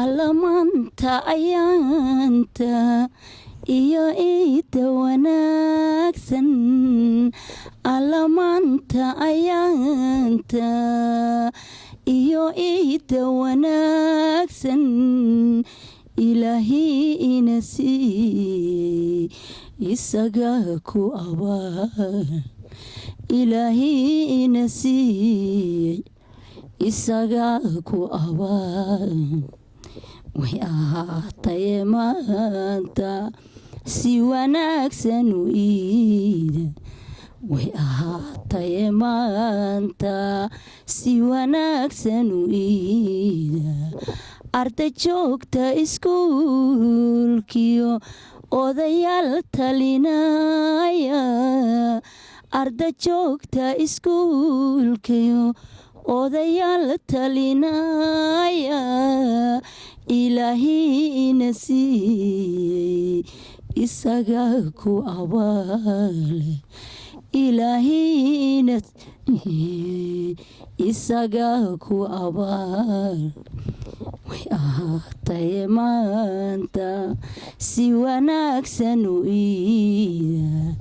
alamaanta ayaanta iyo iida wanaagsan alamaanta ayaanta iyo iida wanaagsan ilaahii ina siiyey isaga ku abaal ilaahii ina siiyey isaga ku abaal way ahaataye maanta si wanaagsan u iida way ahaataye maanta si wanaagsan u iida arday joogta iskuulkiyo odayaal talinaya arday joogta iskuulkiyo odayaal talinaya ilaahii ina siiyey isaga ku abaale ilaahii ina isaga ku abaal way ahaataye maanta si wanaagsan u iida